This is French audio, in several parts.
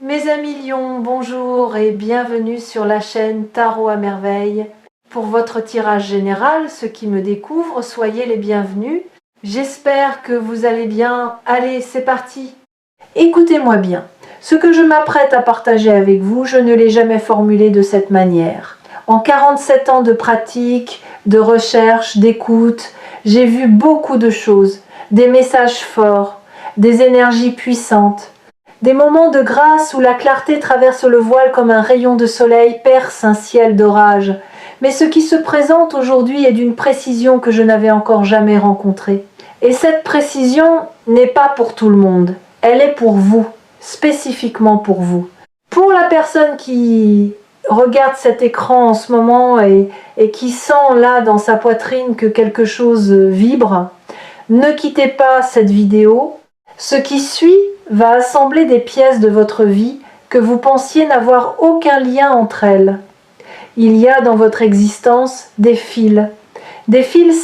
Mes amis lions, bonjour et bienvenue sur la chaîne Tarot à merveille. Pour votre tirage général, ceux qui me découvrent, soyez les bienvenus. J'espère que vous allez bien. Allez, c'est parti. Écoutez-moi bien. Ce que je m'apprête à partager avec vous, je ne l'ai jamais formulé de cette manière. En 47 ans de pratique, de recherche, d'écoute, j'ai vu beaucoup de choses, des messages forts, des énergies puissantes. Des moments de grâce où la clarté traverse le voile comme un rayon de soleil perce un ciel d'orage. Mais ce qui se présente aujourd'hui est d'une précision que je n'avais encore jamais rencontrée. Et cette précision n'est pas pour tout le monde. Elle est pour vous, spécifiquement pour vous. Pour la personne qui regarde cet écran en ce moment et qui sent là dans sa poitrine que quelque chose vibre, ne quittez pas cette vidéo. Ce qui suit va assembler des pièces de votre vie que vous pensiez n'avoir aucun lien entre elles. Il y a dans votre existence des fils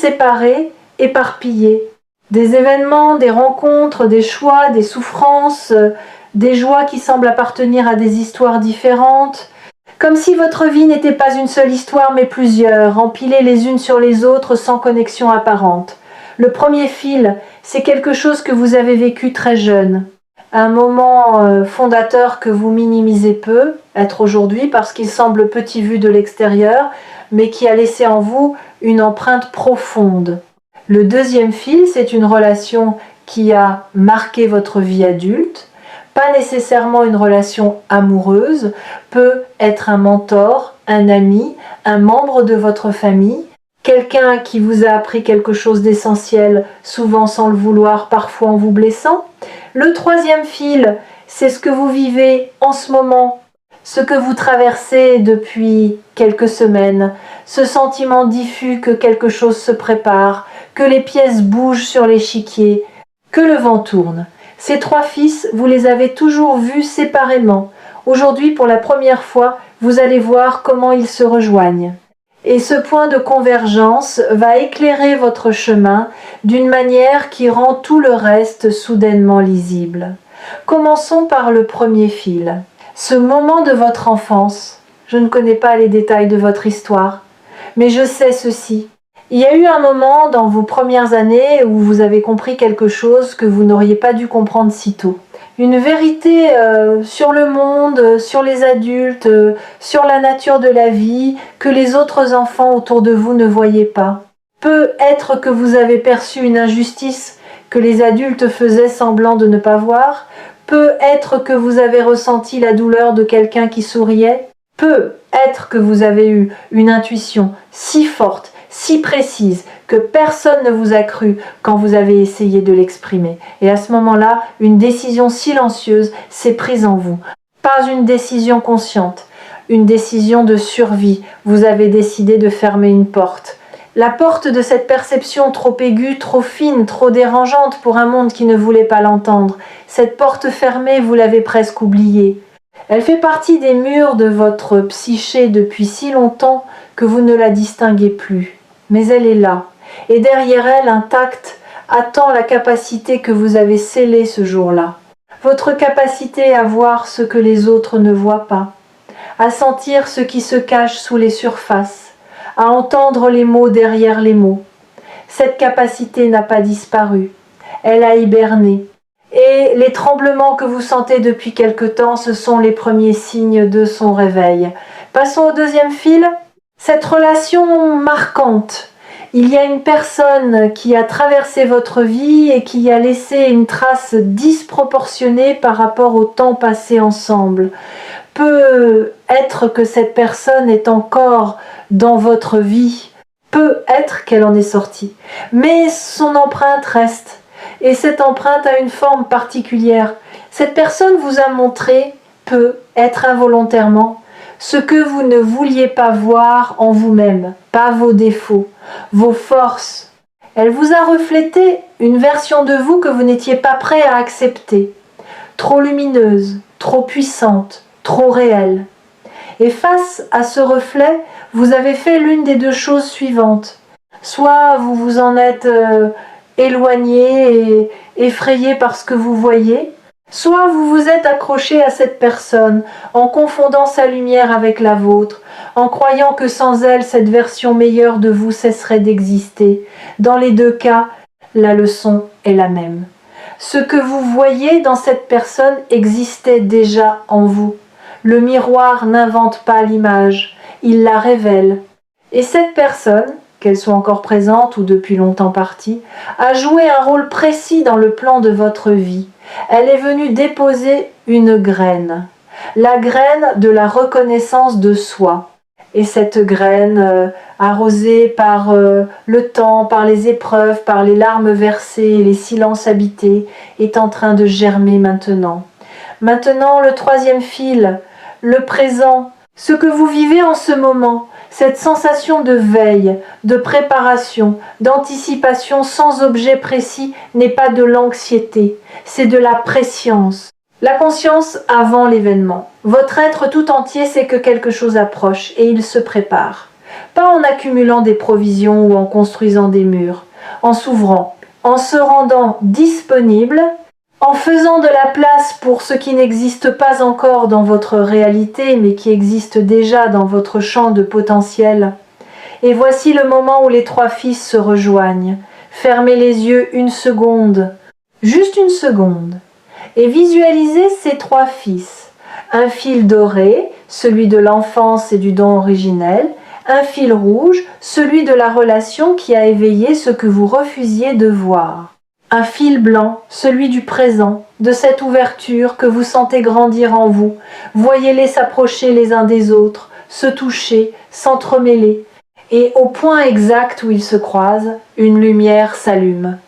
séparés, éparpillés, des événements, des rencontres, des choix, des souffrances, des joies qui semblent appartenir à des histoires différentes, comme si votre vie n'était pas une seule histoire mais plusieurs, empilées les unes sur les autres sans connexion apparente. Le premier fil, c'est quelque chose que vous avez vécu très jeune. Un moment fondateur que vous minimisez peu, être aujourd'hui parce qu'il semble petit vu de l'extérieur, mais qui a laissé en vous une empreinte profonde. Le deuxième fil, c'est une relation qui a marqué votre vie adulte, pas nécessairement une relation amoureuse, peut être un mentor, un ami, un membre de votre famille, quelqu'un qui vous a appris quelque chose d'essentiel, souvent sans le vouloir, parfois en vous blessant. Le troisième fil, c'est ce que vous vivez en ce moment, ce que vous traversez depuis quelques semaines, ce sentiment diffus que quelque chose se prépare, que les pièces bougent sur l'échiquier, que le vent tourne. Ces trois fils, vous les avez toujours vus séparément. Aujourd'hui, pour la première fois, vous allez voir comment ils se rejoignent. Et ce point de convergence va éclairer votre chemin d'une manière qui rend tout le reste soudainement lisible. Commençons par le premier fil. Ce moment de votre enfance. Je ne connais pas les détails de votre histoire, mais je sais ceci. Il y a eu un moment dans vos premières années où vous avez compris quelque chose que vous n'auriez pas dû comprendre si tôt. Une vérité sur le monde, sur les adultes, sur la nature de la vie, que les autres enfants autour de vous ne voyaient pas. Peut-être que vous avez perçu une injustice que les adultes faisaient semblant de ne pas voir. Peut-être que vous avez ressenti la douleur de quelqu'un qui souriait. Peut-être que vous avez eu une intuition si forte, si précise, que personne ne vous a cru quand vous avez essayé de l'exprimer. Et à ce moment-là, une décision silencieuse s'est prise en vous. Pas une décision consciente, une décision de survie. Vous avez décidé de fermer une porte. La porte de cette perception trop aiguë, trop fine, trop dérangeante pour un monde qui ne voulait pas l'entendre. Cette porte fermée, vous l'avez presque oubliée. Elle fait partie des murs de votre psyché depuis si longtemps que vous ne la distinguez plus. Mais elle est là, et derrière elle, intacte, attend la capacité que vous avez scellée ce jour-là. Votre capacité à voir ce que les autres ne voient pas, à sentir ce qui se cache sous les surfaces, à entendre les mots derrière les mots. Cette capacité n'a pas disparu, elle a hiberné. Et les tremblements que vous sentez depuis quelque temps, ce sont les premiers signes de son réveil. Passons au deuxième fil. Cette relation marquante. Il y a une personne qui a traversé votre vie et qui a laissé une trace disproportionnée par rapport au temps passé ensemble. Peut être que cette personne est encore dans votre vie. Peut être qu'elle en est sortie. Mais son empreinte reste. Et cette empreinte a une forme particulière. Cette personne vous a montré, peut être involontairement, ce que vous ne vouliez pas voir en vous-même, pas vos défauts, vos forces. Elle vous a reflété une version de vous que vous n'étiez pas prêt à accepter, trop lumineuse, trop puissante, trop réelle. Et face à ce reflet, vous avez fait l'une des deux choses suivantes. Soit vous vous en êtes éloigné et effrayé par ce que vous voyez, Soit vous vous êtes accroché à cette personne en confondant sa lumière avec la vôtre, en croyant que sans elle, cette version meilleure de vous cesserait d'exister. Dans les deux cas, la leçon est la même. Ce que vous voyez dans cette personne existait déjà en vous. Le miroir n'invente pas l'image, il la révèle. Et cette personne, qu'elle soit encore présente ou depuis longtemps partie, a joué un rôle précis dans le plan de votre vie. Elle est venue déposer une graine, la graine de la reconnaissance de soi. Et cette graine, arrosée par le temps, par les épreuves, par les larmes versées, les silences habités, est en train de germer maintenant. Maintenant, le troisième fil, le présent, ce que vous vivez en ce moment, cette sensation de veille, de préparation, d'anticipation sans objet précis n'est pas de l'anxiété, c'est de la prescience. La conscience avant l'événement. Votre être tout entier sait que quelque chose approche et il se prépare. Pas en accumulant des provisions ou en construisant des murs, en s'ouvrant, en se rendant disponible, en faisant de la place pour ce qui n'existe pas encore dans votre réalité, mais qui existe déjà dans votre champ de potentiel. Et voici le moment où les trois fils se rejoignent. Fermez les yeux une seconde, juste une seconde, et visualisez ces trois fils. Un fil doré, celui de l'enfance et du don originel, un fil rouge, celui de la relation qui a éveillé ce que vous refusiez de voir. Un fil blanc, celui du présent, de cette ouverture que vous sentez grandir en vous. Voyez-les s'approcher les uns des autres, se toucher, s'entremêler. Et au point exact où ils se croisent, une lumière s'allume.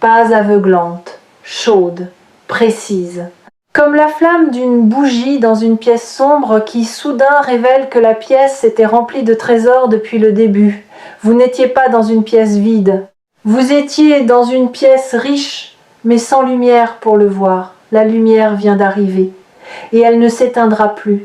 Pas aveuglante, chaude, précise. Comme la flamme d'une bougie dans une pièce sombre qui soudain révèle que la pièce était remplie de trésors depuis le début. Vous n'étiez pas dans une pièce vide. Vous étiez dans une pièce riche, mais sans lumière pour le voir. La lumière vient d'arriver, et elle ne s'éteindra plus.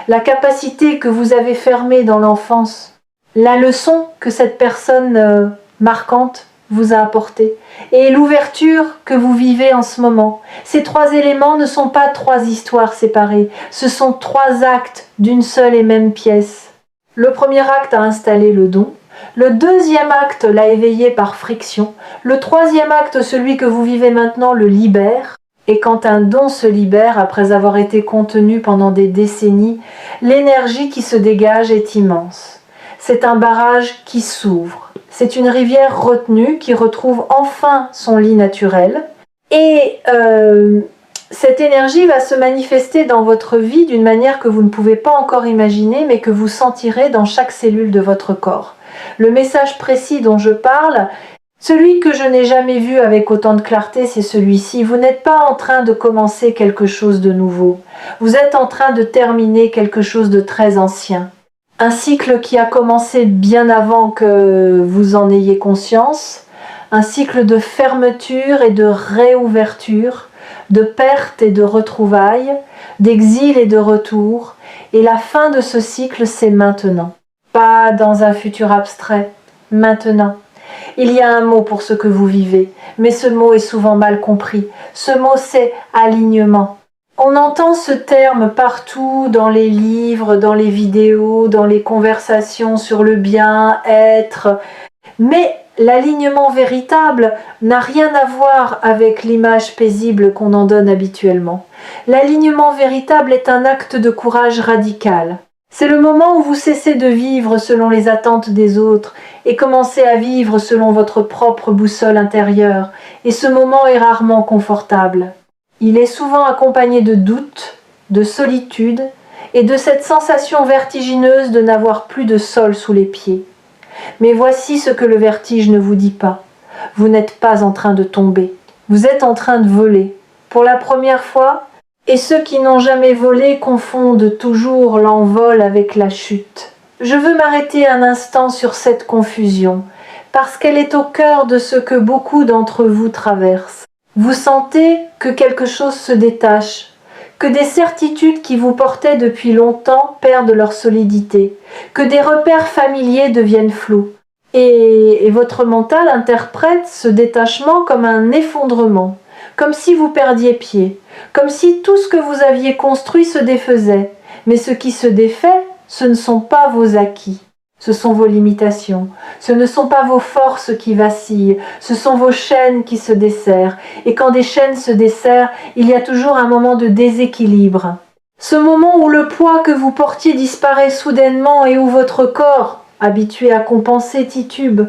La capacité que vous avez fermée dans l'enfance, la leçon que cette personne marquante vous a apportée, et l'ouverture que vous vivez en ce moment. Ces trois éléments ne sont pas trois histoires séparées, ce sont trois actes d'une seule et même pièce. Le premier acte a installé le don. Le deuxième acte l'a éveillé par friction. Le troisième acte, celui que vous vivez maintenant, le libère. Et quand un don se libère après avoir été contenu pendant des décennies, l'énergie qui se dégage est immense. C'est un barrage qui s'ouvre. C'est une rivière retenue qui retrouve enfin son lit naturel. Et cette énergie va se manifester dans votre vie d'une manière que vous ne pouvez pas encore imaginer, mais que vous sentirez dans chaque cellule de votre corps. Le message précis dont je parle, celui que je n'ai jamais vu avec autant de clarté, c'est celui-ci. Vous n'êtes pas en train de commencer quelque chose de nouveau. Vous êtes en train de terminer quelque chose de très ancien. Un cycle qui a commencé bien avant que vous en ayez conscience. Un cycle de fermeture et de réouverture, de perte et de retrouvailles, d'exil et de retour. Et la fin de ce cycle, c'est maintenant. Pas dans un futur abstrait, maintenant. Il y a un mot pour ce que vous vivez, mais ce mot est souvent mal compris. Ce mot, c'est alignement. On entend ce terme partout dans les livres, dans les vidéos, dans les conversations sur le bien-être, mais l'alignement véritable n'a rien à voir avec l'image paisible qu'on en donne habituellement. L'alignement véritable est un acte de courage radical. C'est le moment où vous cessez de vivre selon les attentes des autres et commencez à vivre selon votre propre boussole intérieure. Et ce moment est rarement confortable. Il est souvent accompagné de doutes, de solitude et de cette sensation vertigineuse de n'avoir plus de sol sous les pieds. Mais voici ce que le vertige ne vous dit pas. Vous n'êtes pas en train de tomber. Vous êtes en train de voler. Pour la première fois, et ceux qui n'ont jamais volé confondent toujours l'envol avec la chute. Je veux m'arrêter un instant sur cette confusion, parce qu'elle est au cœur de ce que beaucoup d'entre vous traversent. Vous sentez que quelque chose se détache, que des certitudes qui vous portaient depuis longtemps perdent leur solidité, que des repères familiers deviennent flous. Et votre mental interprète ce détachement comme un effondrement. comme si vous perdiez pied, comme si tout ce que vous aviez construit se défaisait. Mais ce qui se défait, ce ne sont pas vos acquis, ce sont vos limitations, ce ne sont pas vos forces qui vacillent, ce sont vos chaînes qui se desserrent. Et quand des chaînes se desserrent, il y a toujours un moment de déséquilibre. Ce moment où le poids que vous portiez disparaît soudainement et où votre corps, habitué à compenser, titube.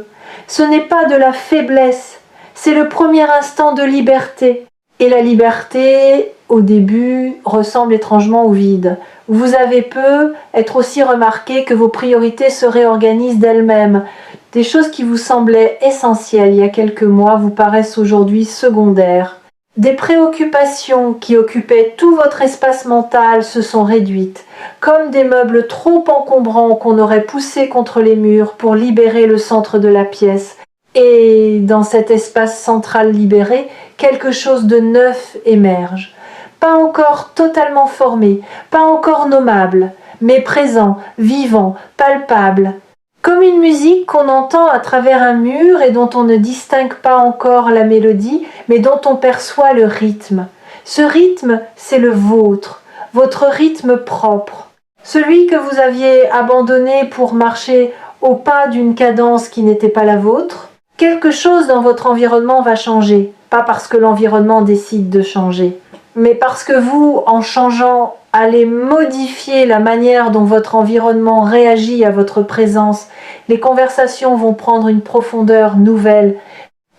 Ce n'est pas de la faiblesse, c'est le premier instant de liberté. Et la liberté, au début, ressemble étrangement au vide. Vous avez peu être aussi remarqué que vos priorités se réorganisent d'elles-mêmes. Des choses qui vous semblaient essentielles il y a quelques mois vous paraissent aujourd'hui secondaires. Des préoccupations qui occupaient tout votre espace mental se sont réduites, comme des meubles trop encombrants qu'on aurait poussés contre les murs pour libérer le centre de la pièce. Et dans cet espace central libéré, quelque chose de neuf émerge. Pas encore totalement formé, pas encore nommable, mais présent, vivant, palpable. Comme une musique qu'on entend à travers un mur et dont on ne distingue pas encore la mélodie, mais dont on perçoit le rythme. Ce rythme, c'est le vôtre, votre rythme propre. Celui que vous aviez abandonné pour marcher au pas d'une cadence qui n'était pas la vôtre. Quelque chose dans votre environnement va changer, pas parce que l'environnement décide de changer, mais parce que vous, en changeant, allez modifier la manière dont votre environnement réagit à votre présence. Les conversations vont prendre une profondeur nouvelle.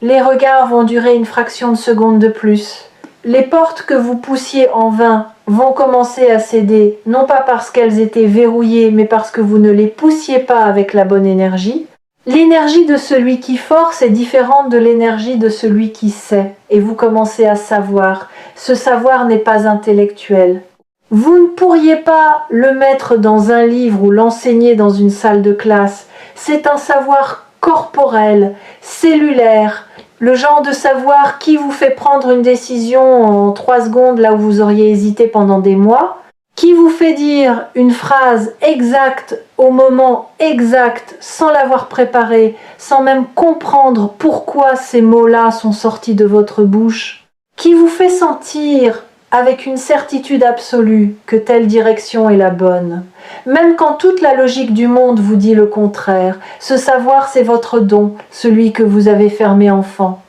Les regards vont durer une fraction de seconde de plus. Les portes que vous poussiez en vain vont commencer à céder, non pas parce qu'elles étaient verrouillées, mais parce que vous ne les poussiez pas avec la bonne énergie. L'énergie de celui qui force est différente de l'énergie de celui qui sait, et vous commencez à savoir. Ce savoir n'est pas intellectuel. Vous ne pourriez pas le mettre dans un livre ou l'enseigner dans une salle de classe. C'est un savoir corporel, cellulaire, le genre de savoir qui vous fait prendre une décision en 3 secondes là où vous auriez hésité pendant des mois, qui vous fait dire une phrase exacte au moment exact sans l'avoir préparée, sans même comprendre pourquoi ces mots-là sont sortis de votre bouche, qui vous fait sentir avec une certitude absolue que telle direction est la bonne. Même quand toute la logique du monde vous dit le contraire, ce savoir c'est votre don, celui que vous avez fermé enfant,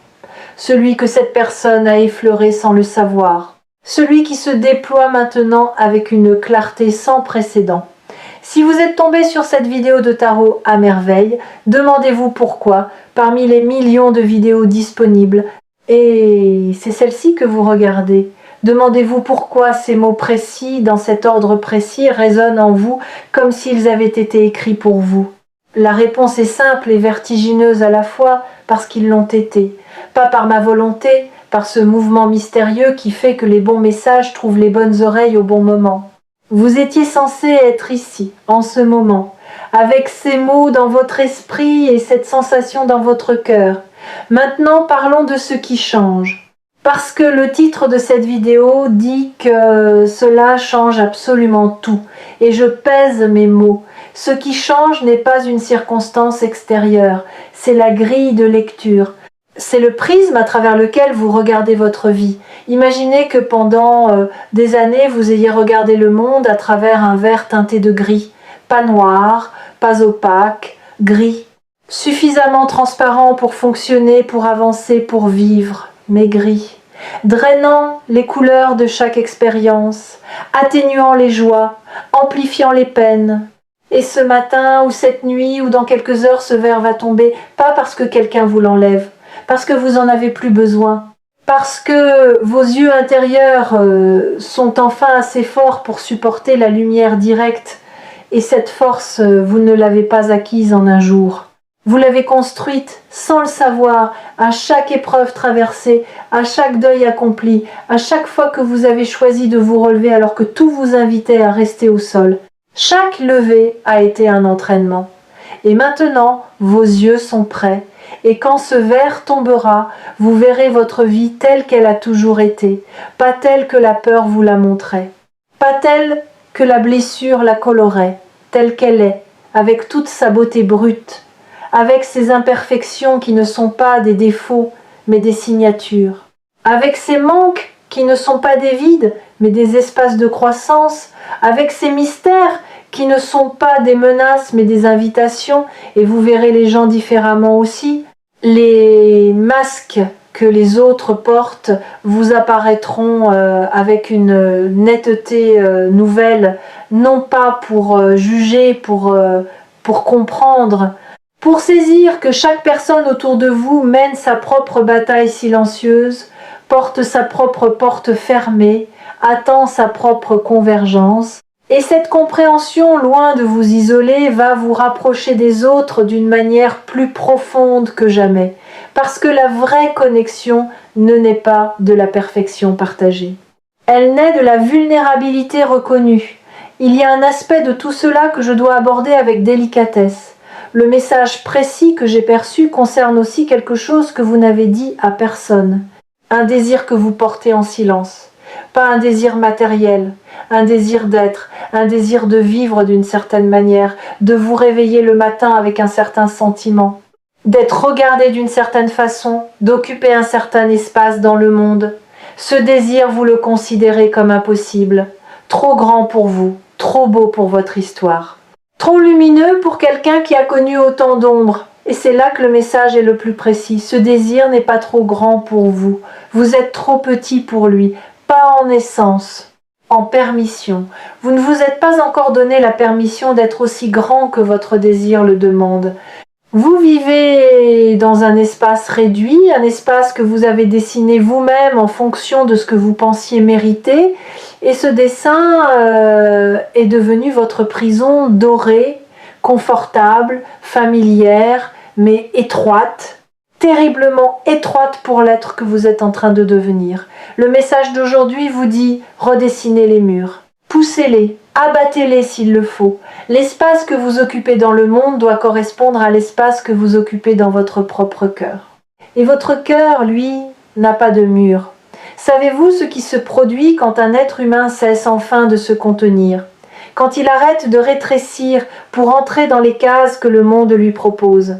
celui que cette personne a effleuré sans le savoir. Celui qui se déploie maintenant avec une clarté sans précédent. Si vous êtes tombé sur cette vidéo de tarot à merveille, demandez-vous pourquoi, parmi les millions de vidéos disponibles, et c'est celle-ci que vous regardez. Demandez-vous pourquoi ces mots précis, dans cet ordre précis, résonnent en vous comme s'ils avaient été écrits pour vous. La réponse est simple et vertigineuse à la fois parce qu'ils l'ont été. Pas par ma volonté, par ce mouvement mystérieux qui fait que les bons messages trouvent les bonnes oreilles au bon moment. Vous étiez censé être ici, en ce moment, avec ces mots dans votre esprit et cette sensation dans votre cœur. Maintenant, parlons de ce qui change. Parce que le titre de cette vidéo dit que cela change absolument tout. Et je pèse mes mots. Ce qui change n'est pas une circonstance extérieure, c'est la grille de lecture. C'est le prisme à travers lequel vous regardez votre vie. Imaginez que pendant des années, vous ayez regardé le monde à travers un verre teinté de gris. Pas noir, pas opaque, gris. Suffisamment transparent pour fonctionner, pour avancer, pour vivre, mais gris. Drainant les couleurs de chaque expérience, atténuant les joies, amplifiant les peines. Et ce matin ou cette nuit ou dans quelques heures, ce verre va tomber, pas parce que quelqu'un vous l'enlève, parce que vous en avez plus besoin, parce que vos yeux intérieurs sont enfin assez forts pour supporter la lumière directe, et cette force, vous ne l'avez pas acquise en un jour. Vous l'avez construite sans le savoir, à chaque épreuve traversée, à chaque deuil accompli, à chaque fois que vous avez choisi de vous relever alors que tout vous invitait à rester au sol. Chaque levée a été un entraînement. Et maintenant, vos yeux sont prêts. Et quand ce verre tombera, vous verrez votre vie telle qu'elle a toujours été, pas telle que la peur vous la montrait, pas telle que la blessure la colorait, telle qu'elle est, avec toute sa beauté brute, avec ses imperfections qui ne sont pas des défauts, mais des signatures. avec ses manques qui ne sont pas des vides, mais des espaces de croissance, avec ces mystères qui ne sont pas des menaces, mais des invitations, et vous verrez les gens différemment aussi. Les masques que les autres portent vous apparaîtront avec une netteté nouvelle, non pas pour juger, pour comprendre, pour saisir que chaque personne autour de vous mène sa propre bataille silencieuse, porte sa propre porte fermée, attend sa propre convergence. Et cette compréhension, loin de vous isoler, va vous rapprocher des autres d'une manière plus profonde que jamais, parce que la vraie connexion ne naît pas de la perfection partagée. Elle naît de la vulnérabilité reconnue. Il y a un aspect de tout cela que je dois aborder avec délicatesse. Le message précis que j'ai perçu concerne aussi quelque chose que vous n'avez dit à personne. Un désir que vous portez en silence. Pas un désir matériel, un désir d'être, un désir de vivre d'une certaine manière, de vous réveiller le matin avec un certain sentiment, d'être regardé d'une certaine façon, d'occuper un certain espace dans le monde. Ce désir, vous le considérez comme impossible, trop grand pour vous, trop beau pour votre histoire, trop lumineux pour quelqu'un qui a connu autant d'ombres. Et c'est là que le message est le plus précis. Ce désir n'est pas trop grand pour vous. Vous êtes trop petit pour lui. Pas en essence, en permission. Vous ne vous êtes pas encore donné la permission d'être aussi grand que votre désir le demande. Vous vivez dans un espace réduit, un espace que vous avez dessiné vous-même en fonction de ce que vous pensiez mériter, et ce dessin est devenu votre prison dorée, confortable, familière, mais étroite, terriblement étroite pour l'être que vous êtes en train de devenir. Le message d'aujourd'hui vous dit « redessinez les murs, poussez-les, abattez-les s'il le faut. L'espace que vous occupez dans le monde doit correspondre à l'espace que vous occupez dans votre propre cœur. Et votre cœur, lui, n'a pas de mur. Savez-vous ce qui se produit quand un être humain cesse enfin de se contenir ? Quand il arrête de rétrécir pour entrer dans les cases que le monde lui propose ?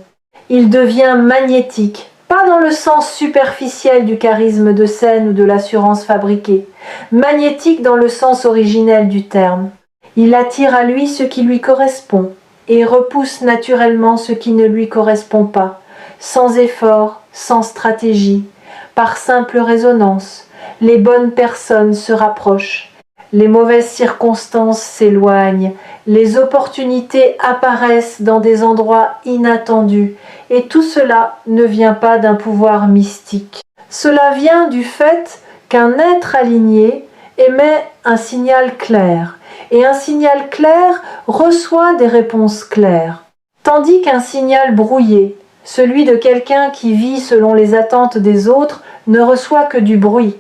Il devient magnétique, pas dans le sens superficiel du charisme de scène ou de l'assurance fabriquée, magnétique dans le sens originel du terme. Il attire à lui ce qui lui correspond et repousse naturellement ce qui ne lui correspond pas, sans effort, sans stratégie, par simple résonance. Les bonnes personnes se rapprochent. Les mauvaises circonstances s'éloignent, les opportunités apparaissent dans des endroits inattendus, et tout cela ne vient pas d'un pouvoir mystique. Cela vient du fait qu'un être aligné émet un signal clair, et un signal clair reçoit des réponses claires, tandis qu'un signal brouillé, celui de quelqu'un qui vit selon les attentes des autres, ne reçoit que du bruit.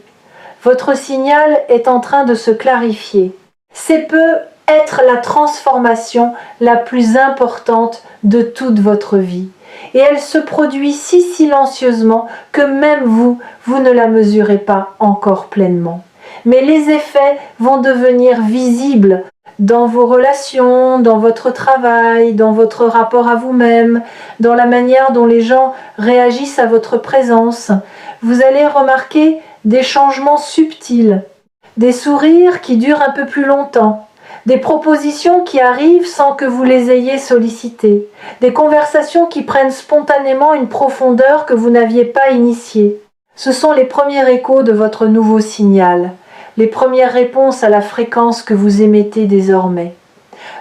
Votre signal est en train de se clarifier. C'est peut être la transformation la plus importante de toute votre vie. Et elle se produit si silencieusement que même vous ne la mesurez pas encore pleinement. Mais les effets vont devenir visibles dans vos relations, dans votre travail, dans votre rapport à vous-même, dans la manière dont les gens réagissent à votre présence. Vous allez remarquer des changements subtils, des sourires qui durent un peu plus longtemps, des propositions qui arrivent sans que vous les ayez sollicitées, des conversations qui prennent spontanément une profondeur que vous n'aviez pas initiée. Ce sont les premiers échos de votre nouveau signal, les premières réponses à la fréquence que vous émettez désormais.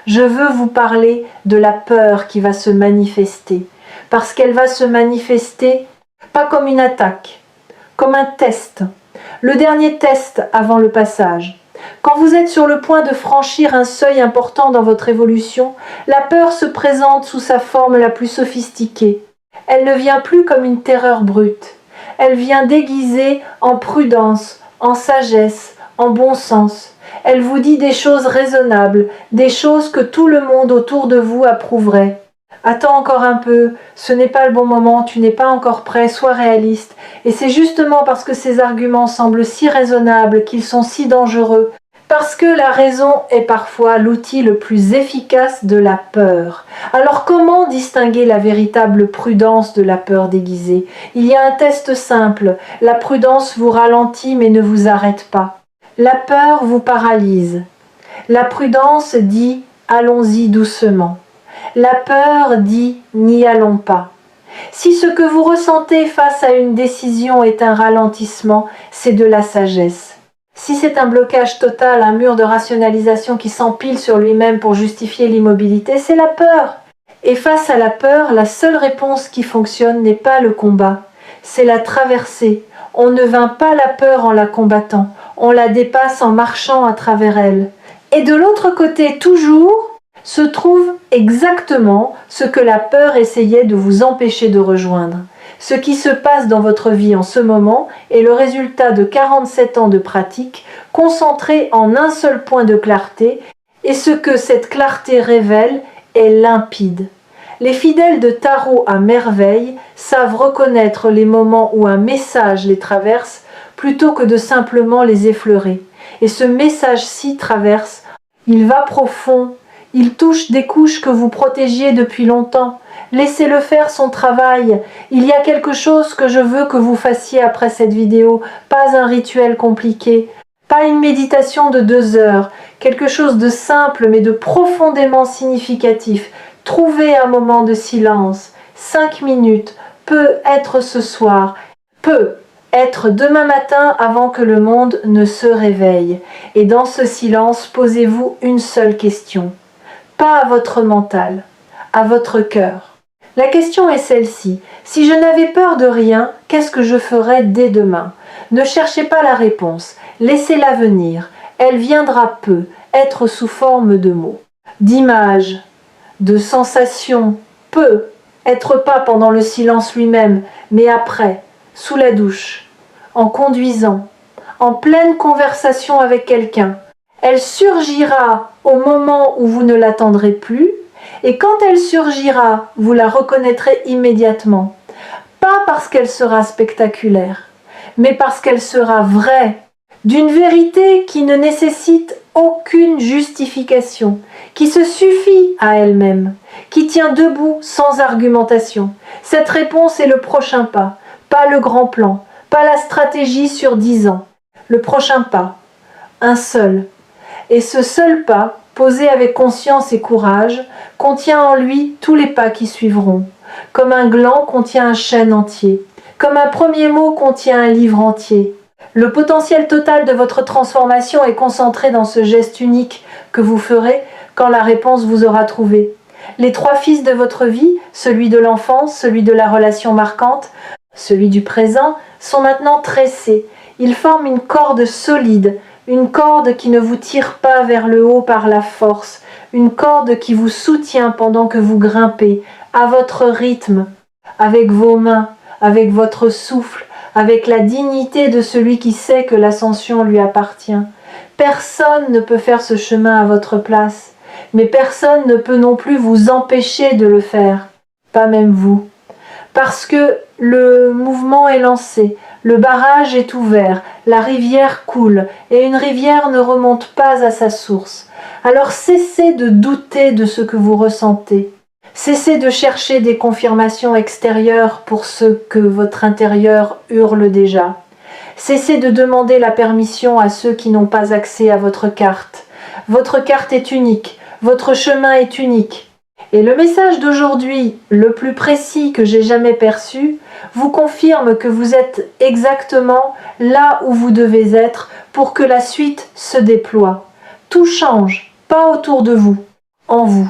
Je veux vous parler de la peur qui va se manifester, parce qu'elle va se manifester pas comme une attaque, comme un test, le dernier test avant le passage. Quand vous êtes sur le point de franchir un seuil important dans votre évolution, la peur se présente sous sa forme la plus sophistiquée. Elle ne vient plus comme une terreur brute. Elle vient déguisée en prudence, en sagesse, en bon sens. Elle vous dit des choses raisonnables, des choses que tout le monde autour de vous approuverait. Attends encore un peu, ce n'est pas le bon moment, tu n'es pas encore prêt, sois réaliste. Et c'est justement parce que ces arguments semblent si raisonnables, qu'ils sont si dangereux, Parce que la raison est parfois l'outil le plus efficace de la peur. Alors comment distinguer la véritable prudence de la peur déguisée? Il y a un test simple. La prudence vous ralentit mais ne vous arrête pas. La peur vous paralyse. La prudence dit « allons-y doucement ». La peur dit « n'y allons pas ». Si ce que vous ressentez face à une décision est un ralentissement, c'est de la sagesse. Si c'est un blocage total, un mur de rationalisation qui s'empile sur lui-même pour justifier l'immobilité, c'est la peur. Et face à la peur, la seule réponse qui fonctionne n'est pas le combat, c'est la traversée. On ne vainc pas la peur en la combattant, on la dépasse en marchant à travers elle. Et de l'autre côté, toujours, se trouve exactement ce que la peur essayait de vous empêcher de rejoindre. Ce qui se passe dans votre vie en ce moment est le résultat de 47 ans de pratique concentrés en un seul point de clarté, et ce que cette clarté révèle est limpide. Les fidèles de tarot à merveille savent reconnaître les moments où un message les traverse plutôt que de simplement les effleurer. Et ce message-ci traverse, il va profond, il touche des couches que vous protégiez depuis longtemps. Laissez-le faire son travail. Il y a quelque chose que je veux que vous fassiez après cette vidéo. Pas un rituel compliqué. Pas une méditation de 2 heures. Quelque chose de simple mais de profondément significatif. Trouvez un moment de silence. 5 minutes. Peut être ce soir. Peut être demain matin avant que le monde ne se réveille. Et dans ce silence, posez-vous une seule question. Pas à votre mental, à votre cœur. La question est celle-ci. Si je n'avais peur de rien, qu'est-ce que je ferais dès demain? Ne cherchez pas la réponse, laissez-la venir. Elle viendra peu, être sous forme de mots, d'images, de sensations, peu, être pas pendant le silence lui-même, mais après, sous la douche, en conduisant, en pleine conversation avec quelqu'un. Elle surgira au moment où vous ne l'attendrez plus, et quand elle surgira, vous la reconnaîtrez immédiatement. Pas parce qu'elle sera spectaculaire, mais parce qu'elle sera vraie, d'une vérité qui ne nécessite aucune justification, qui se suffit à elle-même, qui tient debout sans argumentation. Cette réponse est le prochain pas le grand plan, pas la stratégie sur 10 ans. Le prochain pas, un seul. Et ce seul pas, posé avec conscience et courage, contient en lui tous les pas qui suivront. Comme un gland contient un chêne entier. Comme un premier mot contient un livre entier. Le potentiel total de votre transformation est concentré dans ce geste unique que vous ferez quand la réponse vous aura trouvé. Les 3 fils de votre vie, celui de l'enfance, celui de la relation marquante, celui du présent, sont maintenant tressés. Ils forment une corde solide, une corde qui ne vous tire pas vers le haut par la force, une corde qui vous soutient pendant que vous grimpez, à votre rythme, avec vos mains, avec votre souffle, avec la dignité de celui qui sait que l'ascension lui appartient. Personne ne peut faire ce chemin à votre place, mais personne ne peut non plus vous empêcher de le faire, pas même vous. Parce que le mouvement est lancé, le barrage est ouvert, la rivière coule, et une rivière ne remonte pas à sa source. Alors cessez de douter de ce que vous ressentez. Cessez de chercher des confirmations extérieures pour ce que votre intérieur hurle déjà. Cessez de demander la permission à ceux qui n'ont pas accès à votre carte. Votre carte est unique, votre chemin est unique. Et le message d'aujourd'hui, le plus précis que j'ai jamais perçu, vous confirme que vous êtes exactement là où vous devez être pour que la suite se déploie. Tout change, pas autour de vous, en vous.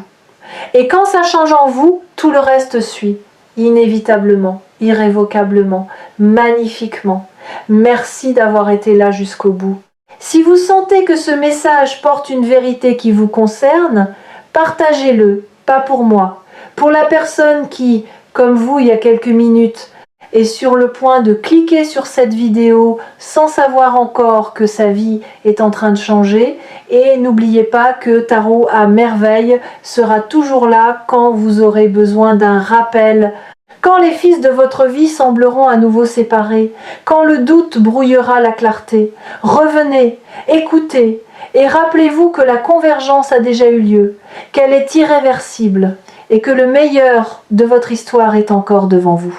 Et quand ça change en vous, tout le reste suit, inévitablement, irrévocablement, magnifiquement. Merci d'avoir été là jusqu'au bout. Si vous sentez que ce message porte une vérité qui vous concerne, partagez-le. Pas pour moi, pour la personne qui, comme vous il y a quelques minutes, est sur le point de cliquer sur cette vidéo sans savoir encore que sa vie est en train de changer. Et n'oubliez pas que Tarot à merveille sera toujours là quand vous aurez besoin d'un rappel Quand les fils de votre vie sembleront à nouveau séparés, quand le doute brouillera la clarté, revenez, écoutez, et rappelez-vous que la convergence a déjà eu lieu, qu'elle est irréversible, et que le meilleur de votre histoire est encore devant vous.